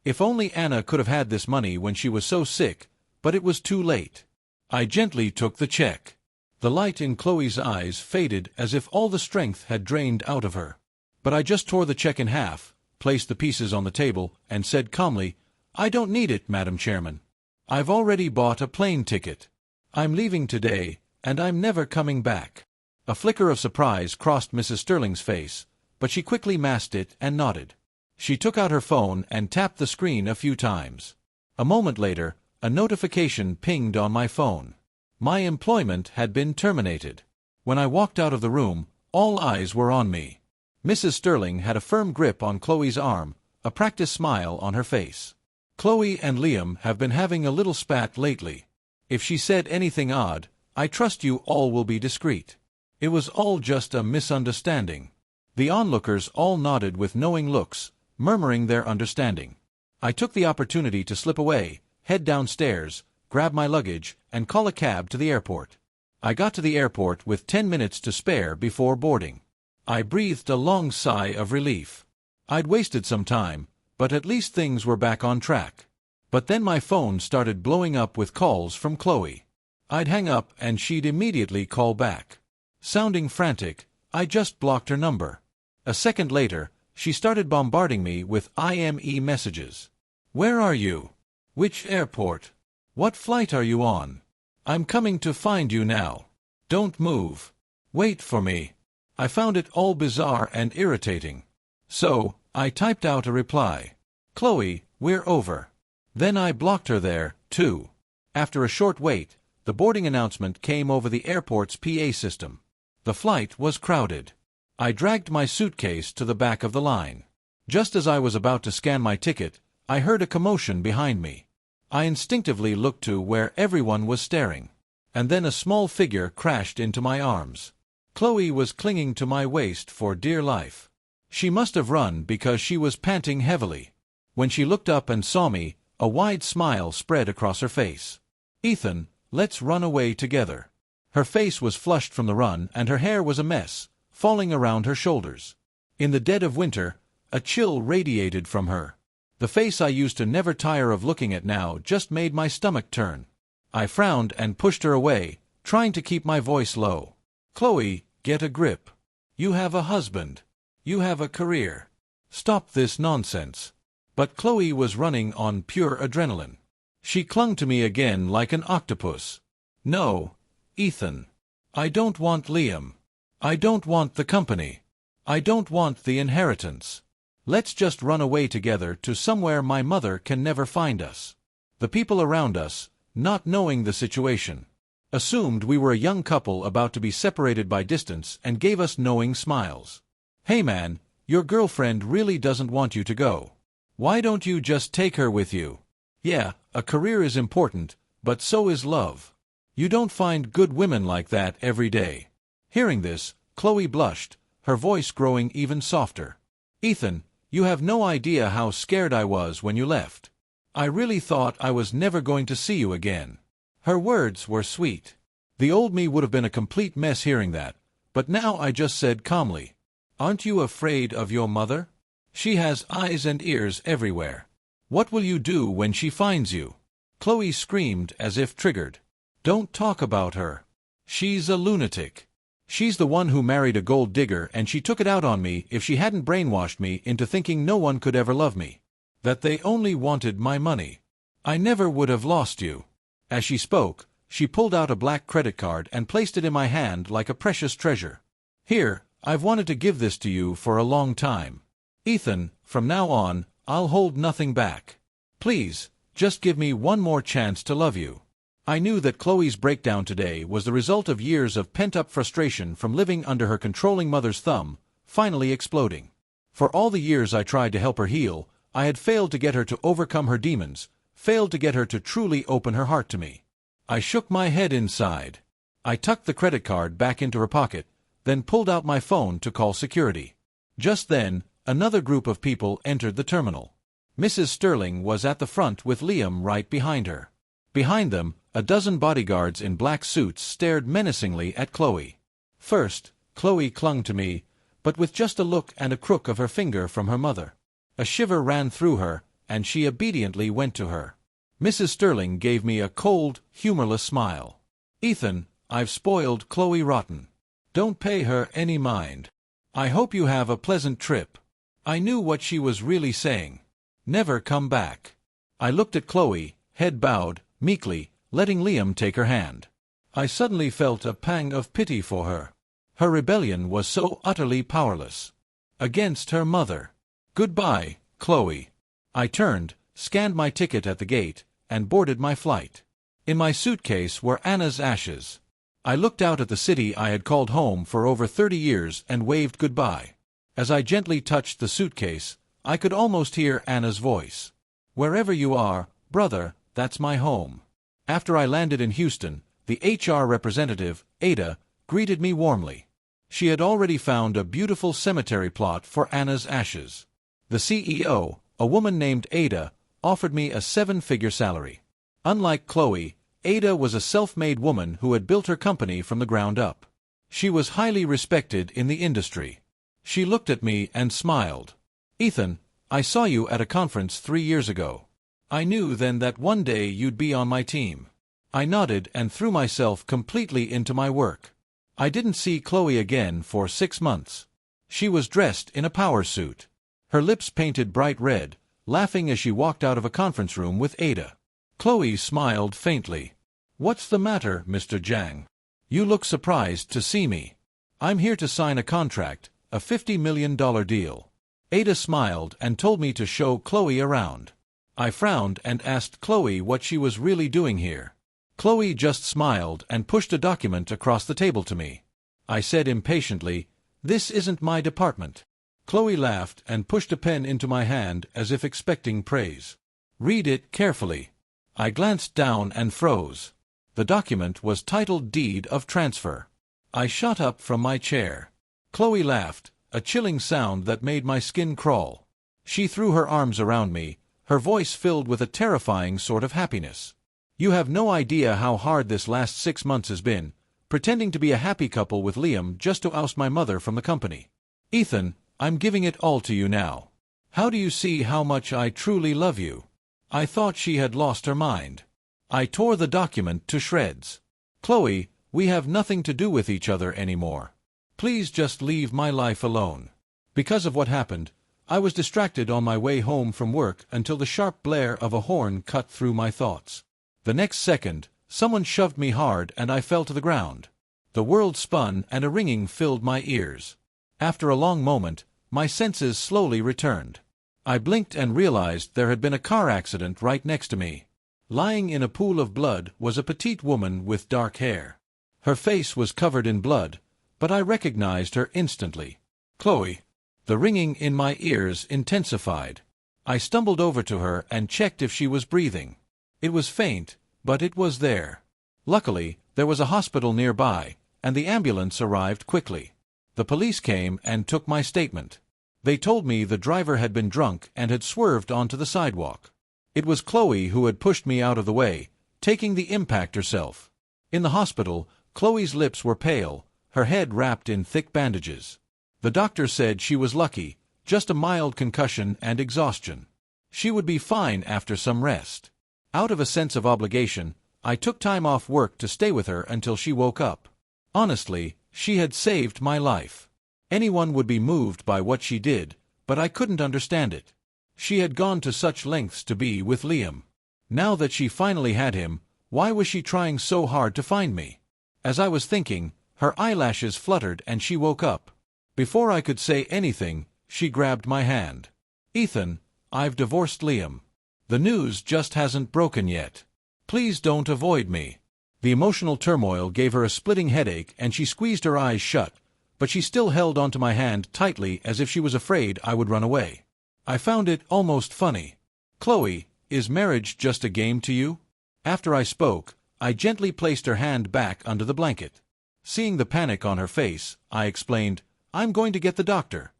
If only Anna could have had this money when she was so sick, but it was too late. I gently took the check. The light in Chloe's eyes faded as if all the strength had drained out of her. But I just tore the check in half, placed the pieces on the table, and said calmly, "I don't need it, Madam Chairman. I've already bought a plane ticket. I'm leaving today, and I'm never coming back." A flicker of surprise crossed Mrs. Sterling's face, but she quickly masked it and nodded. She took out her phone and tapped the screen a few times. A moment later, a notification pinged on my phone. My employment had been terminated. When I walked out of the room, all eyes were on me. Mrs. Sterling had a firm grip on Chloe's arm, a practiced smile on her face. "Chloe and Liam have been having a little spat lately. If she said anything odd, I trust you all will be discreet. It was all just a misunderstanding." The onlookers all nodded with knowing looks, murmuring their understanding. I took the opportunity to slip away, head downstairs, grab my luggage, and call a cab to the airport. I got to the airport with 10 minutes to spare before boarding. I breathed a long sigh of relief. I'd wasted some time, but at least things were back on track. But then my phone started blowing up with calls from Chloe. I'd hang up and she'd immediately call back. Sounding frantic, I just blocked her number. A second later, she started bombarding me with IME messages. "Where are you? Which airport? What flight are you on? I'm coming to find you now. Don't move. Wait for me." I found it all bizarre and irritating. So, I typed out a reply. "Chloe, we're over." Then I blocked her there, too. After a short wait, the boarding announcement came over the airport's PA system. The flight was crowded. I dragged my suitcase to the back of the line. Just as I was about to scan my ticket, I heard a commotion behind me. I instinctively looked to where everyone was staring. And then a small figure crashed into my arms. Chloe was clinging to my waist for dear life. She must have run because she was panting heavily. When she looked up and saw me, a wide smile spread across her face. "Ethan, let's run away together." Her face was flushed from the run and her hair was a mess, falling around her shoulders. In the dead of winter, a chill radiated from her. The face I used to never tire of looking at now just made my stomach turn. I frowned and pushed her away, trying to keep my voice low. Chloe, get a grip. You have a husband. You have a career. Stop this nonsense. But Chloe was running on pure adrenaline. She clung to me again like an octopus. No, Ethan. I don't want Liam. I don't want the company. I don't want the inheritance. Let's just run away together to somewhere my mother can never find us. The people around us, not knowing the situation, assumed we were a young couple about to be separated by distance and gave us knowing smiles. Hey man, your girlfriend really doesn't want you to go. Why don't you just take her with you? Yeah, a career is important, but so is love. You don't find good women like that every day. Hearing this, Chloe blushed, her voice growing even softer. Ethan, you have no idea how scared I was when you left. I really thought I was never going to see you again. Her words were sweet. The old me would have been a complete mess hearing that, but now I just said calmly, "Aren't you afraid of your mother? She has eyes and ears everywhere. What will you do when she finds you?" Chloe screamed as if triggered. "Don't talk about her. She's a lunatic. She's the one who married a gold digger, and she took it out on me if she hadn't brainwashed me into thinking no one could ever love me. That they only wanted my money. I never would have lost you." As she spoke, she pulled out a black credit card and placed it in my hand like a precious treasure. "Here, I've wanted to give this to you for a long time. Ethan, from now on, I'll hold nothing back. Please, just give me one more chance to love you." I knew that Chloe's breakdown today was the result of years of pent-up frustration from living under her controlling mother's thumb, finally exploding. For all the years I tried to help her heal, I had failed to get her to overcome her demons, failed to get her to truly open her heart to me. I shook my head inside. I tucked the credit card back into her pocket, then pulled out my phone to call security. Just then, another group of people entered the terminal. Mrs. Sterling was at the front with Liam right behind her. Behind them, a dozen bodyguards in black suits stared menacingly at Chloe. First, Chloe clung to me, but with just a look and a crook of her finger from her mother. A shiver ran through her, and she obediently went to her. Mrs. Sterling gave me a cold, humorless smile. "Ethan, I've spoiled Chloe rotten. Don't pay her any mind. I hope you have a pleasant trip." I knew what she was really saying. Never come back. I looked at Chloe, head bowed, meekly, letting Liam take her hand. I suddenly felt a pang of pity for her. Her rebellion was so utterly powerless. Against her mother. "Goodbye, Chloe." I turned, scanned my ticket at the gate, and boarded my flight. In my suitcase were Anna's ashes. I looked out at the city I had called home for over 30 years and waved goodbye. As I gently touched the suitcase, I could almost hear Anna's voice. "Wherever you are, brother, that's my home." After I landed in Houston, the HR representative, Ada, greeted me warmly. She had already found a beautiful cemetery plot for Anna's ashes. The CEO, a woman named Ada, offered me a 7-figure salary. Unlike Chloe, Ada was a self-made woman who had built her company from the ground up. She was highly respected in the industry. She looked at me and smiled. "Ethan, I saw you at a conference 3 years ago. I knew then that one day you'd be on my team." I nodded and threw myself completely into my work. I didn't see Chloe again for 6 months. She was dressed in a power suit, her lips painted bright red, laughing as she walked out of a conference room with Ada. Chloe smiled faintly. "What's the matter, Mr. Jang? You look surprised to see me." "I'm here to sign a contract, a $50 million deal." Ada smiled and told me to show Chloe around. I frowned and asked Chloe what she was really doing here. Chloe just smiled and pushed a document across the table to me. I said impatiently, "This isn't my department." Chloe laughed and pushed a pen into my hand as if expecting praise. "Read it carefully." I glanced down and froze. The document was titled Deed of Transfer. I shot up from my chair. Chloe laughed, a chilling sound that made my skin crawl. She threw her arms around me, her voice filled with a terrifying sort of happiness. "You have no idea how hard this last 6 months has been, pretending to be a happy couple with Liam just to oust my mother from the company. Ethan, I'm giving it all to you now. How do you see how much I truly love you?" I thought she had lost her mind. I tore the document to shreds. "Chloe, We have nothing to do with each other anymore. Please just leave my life alone." Because of what happened, I was distracted on my way home from work until the sharp blare of a horn cut through my thoughts. The next second, someone shoved me hard and I fell to the ground. The world spun and a ringing filled my ears. After a long moment, my senses slowly returned. I blinked and realized there had been a car accident right next to me. Lying in a pool of blood was a petite woman with dark hair. Her face was covered in blood, but I recognized her instantly. Chloe. The ringing in my ears intensified. I stumbled over to her and checked if she was breathing. It was faint, but it was there. Luckily, there was a hospital nearby, and the ambulance arrived quickly. The police came and took my statement. They told me the driver had been drunk and had swerved onto the sidewalk. It was Chloe who had pushed me out of the way, taking the impact herself. In the hospital, Chloe's lips were pale, her head wrapped in thick bandages. The doctor said she was lucky, just a mild concussion and exhaustion. She would be fine after some rest. Out of a sense of obligation, I took time off work to stay with her until she woke up. Honestly, she had saved my life. Anyone would be moved by what she did, but I couldn't understand it. She had gone to such lengths to be with Liam. Now that she finally had him, why was she trying so hard to find me? As I was thinking, her eyelashes fluttered and she woke up. Before I could say anything, she grabbed my hand. "Ethan, I've divorced Liam. The news just hasn't broken yet. Please don't avoid me." The emotional turmoil gave her a splitting headache and she squeezed her eyes shut, but she still held onto my hand tightly as if she was afraid I would run away. I found it almost funny. "Chloe, is marriage just a game to you?" After I spoke, I gently placed her hand back under the blanket. Seeing the panic on her face, I explained, "I'm going to get the doctor."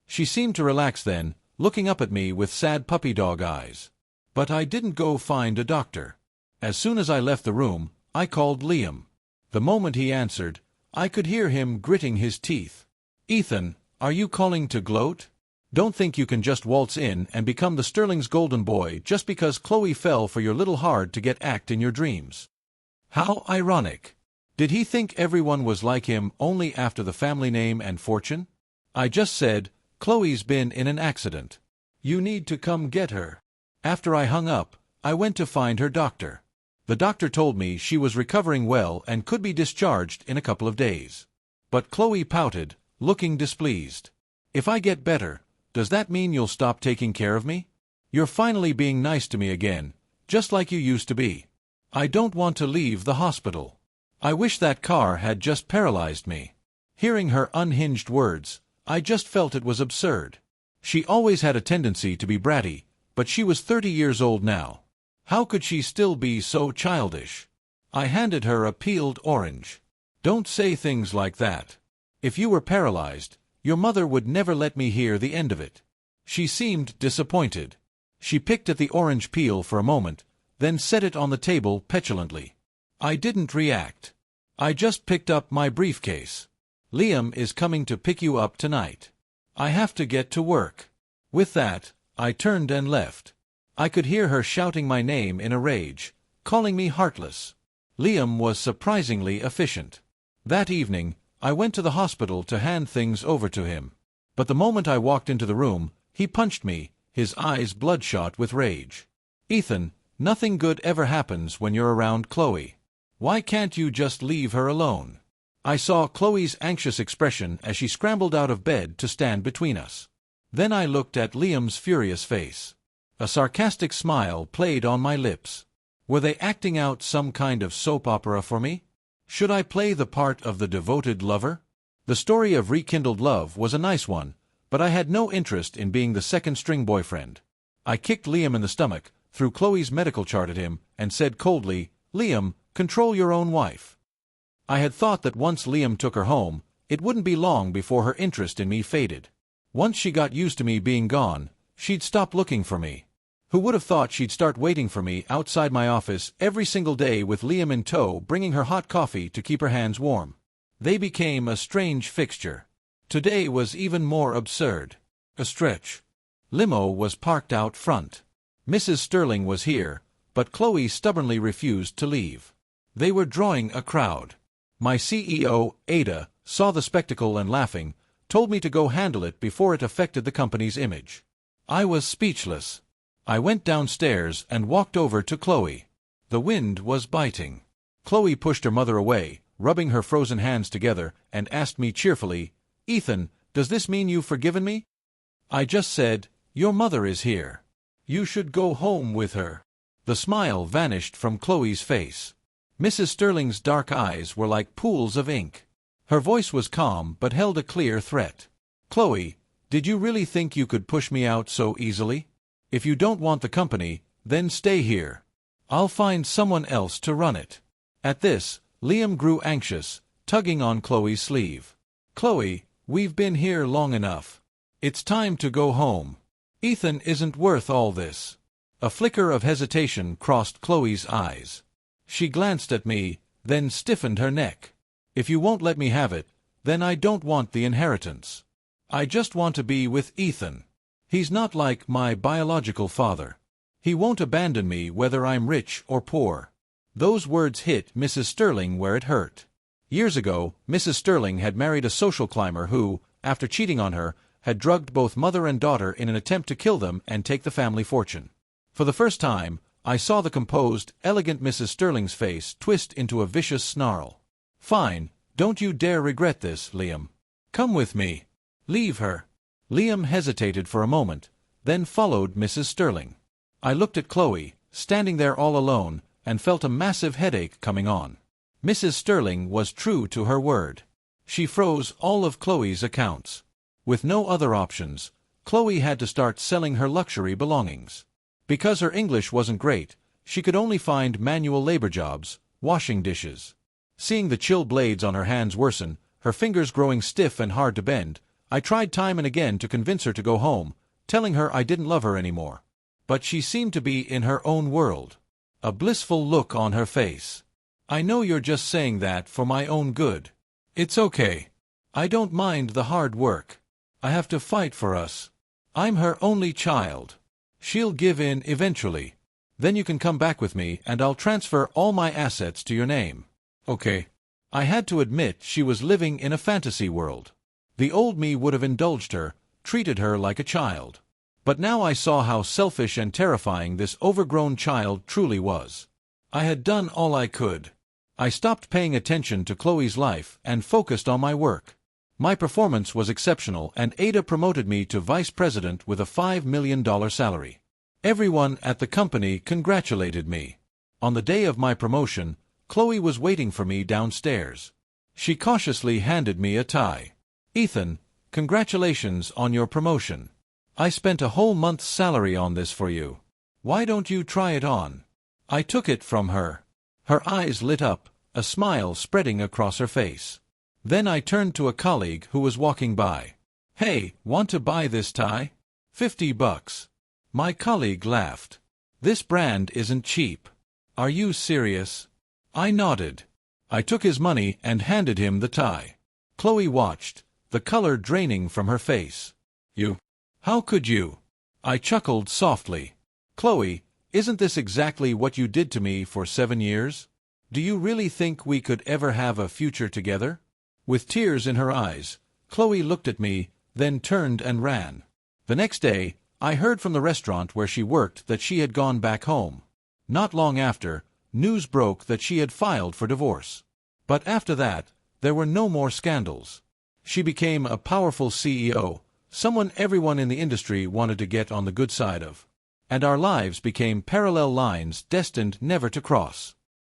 She seemed to relax then, looking up at me with sad puppy dog eyes. But I didn't go find a doctor. As soon as I left the room, I called Liam. The moment he answered, I could hear him gritting his teeth. "Ethan, are you calling to gloat? Don't think you can just waltz in and become the Sterling's golden boy just because Chloe fell for your little hard-to-get act in your dreams." How ironic. Did he think everyone was like him only after the family name and fortune? I just said, "Chloe's been in an accident. You need to come get her." After I hung up, I went to find her doctor. The doctor told me she was recovering well and could be discharged in a couple of days. But Chloe pouted, looking displeased. "If I get better, does that mean you'll stop taking care of me? You're finally being nice to me again, just like you used to be. I don't want to leave the hospital. I wish that car had just paralyzed me." Hearing her unhinged words, I just felt it was absurd. She always had a tendency to be bratty, but she was 30 years old now. How could she still be so childish? I handed her a peeled orange. "Don't say things like that. If you were paralyzed, your mother would never let me hear the end of it." She seemed disappointed. She picked at the orange peel for a moment, then set it on the table petulantly. I didn't react. I just picked up my briefcase. "Liam is coming to pick you up tonight. I have to get to work." With that, I turned and left. I could hear her shouting my name in a rage, calling me heartless. Liam was surprisingly efficient. That evening, I went to the hospital to hand things over to him. But the moment I walked into the room, he punched me, his eyes bloodshot with rage. "Ethan, nothing good ever happens when you're around Chloe. Why can't you just leave her alone?" I saw Chloe's anxious expression as she scrambled out of bed to stand between us. Then I looked at Liam's furious face. A sarcastic smile played on my lips. Were they acting out some kind of soap opera for me? Should I play the part of the devoted lover? The story of rekindled love was a nice one, but I had no interest in being the second-string boyfriend. I kicked Liam in the stomach, threw Chloe's medical chart at him, and said coldly, "Liam, control your own wife." I had thought that once Liam took her home, it wouldn't be long before her interest in me faded. Once she got used to me being gone, she'd stop looking for me. Who would have thought she'd start waiting for me outside my office every single day with Liam in tow, bringing her hot coffee to keep her hands warm? They became a strange fixture. Today was even more absurd. A stretch. Limo was parked out front. Mrs. Sterling was here, but Chloe stubbornly refused to leave. They were drawing a crowd. My CEO, Ada, saw the spectacle and laughing, told me to go handle it before it affected the company's image. I was speechless. I went downstairs and walked over to Chloe. The wind was biting. Chloe pushed her mother away, rubbing her frozen hands together, and asked me cheerfully, "Ethan, does this mean you've forgiven me?" I just said, "Your mother is here. You should go home with her." The smile vanished from Chloe's face. Mrs. Sterling's dark eyes were like pools of ink. Her voice was calm but held a clear threat. "Chloe, did you really think you could push me out so easily? If you don't want the company, then stay here. I'll find someone else to run it." At this, Liam grew anxious, tugging on Chloe's sleeve. "Chloe, we've been here long enough. It's time to go home. Ethan isn't worth all this." A flicker of hesitation crossed Chloe's eyes. She glanced at me, then stiffened her neck. "If you won't let me have it, then I don't want the inheritance. I just want to be with Ethan. He's not like my biological father. He won't abandon me whether I'm rich or poor." Those words hit Mrs. Sterling where it hurt. Years ago, Mrs. Sterling had married a social climber who, after cheating on her, had drugged both mother and daughter in an attempt to kill them and take the family fortune. For the first time, I saw the composed, elegant Mrs. Sterling's face twist into a vicious snarl. "Fine, don't you dare regret this, Liam. Come with me. Leave her." Liam hesitated for a moment, then followed Mrs. Sterling. I looked at Chloe, standing there all alone, and felt a massive headache coming on. Mrs. Sterling was true to her word. She froze all of Chloe's accounts. With no other options, Chloe had to start selling her luxury belongings. Because her English wasn't great, she could only find manual labor jobs, washing dishes. Seeing the chill blades on her hands worsen, her fingers growing stiff and hard to bend, I tried time and again to convince her to go home, telling her I didn't love her anymore. But she seemed to be in her own world. A blissful look on her face. "I know you're just saying that for my own good. It's okay. I don't mind the hard work. I have to fight for us. I'm her only child. She'll give in eventually. Then you can come back with me and I'll transfer all my assets to your name. Okay?" I had to admit she was living in a fantasy world. The old me would have indulged her, treated her like a child. But now I saw how selfish and terrifying this overgrown child truly was. I had done all I could. I stopped paying attention to Chloe's life and focused on my work. My performance was exceptional and Ada promoted me to vice president with a $5 million salary. Everyone at the company congratulated me. On the day of my promotion, Chloe was waiting for me downstairs. She cautiously handed me a tie. "Ethan, congratulations on your promotion. I spent a whole month's salary on this for you. Why don't you try it on?" I took it from her. Her eyes lit up, a smile spreading across her face. Then I turned to a colleague who was walking by. "Hey, want to buy this tie? $50. My colleague laughed. "This brand isn't cheap. Are you serious?" I nodded. I took his money and handed him the tie. Chloe watched, the color draining from her face. "You? How could you?" I chuckled softly. "Chloe, isn't this exactly what you did to me for 7 years? Do you really think we could ever have a future together?" With tears in her eyes, Chloe looked at me, then turned and ran. The next day, I heard from the restaurant where she worked that she had gone back home. Not long after, news broke that she had filed for divorce. But after that, there were no more scandals. She became a powerful CEO, someone everyone in the industry wanted to get on the good side of. And our lives became parallel lines destined never to cross.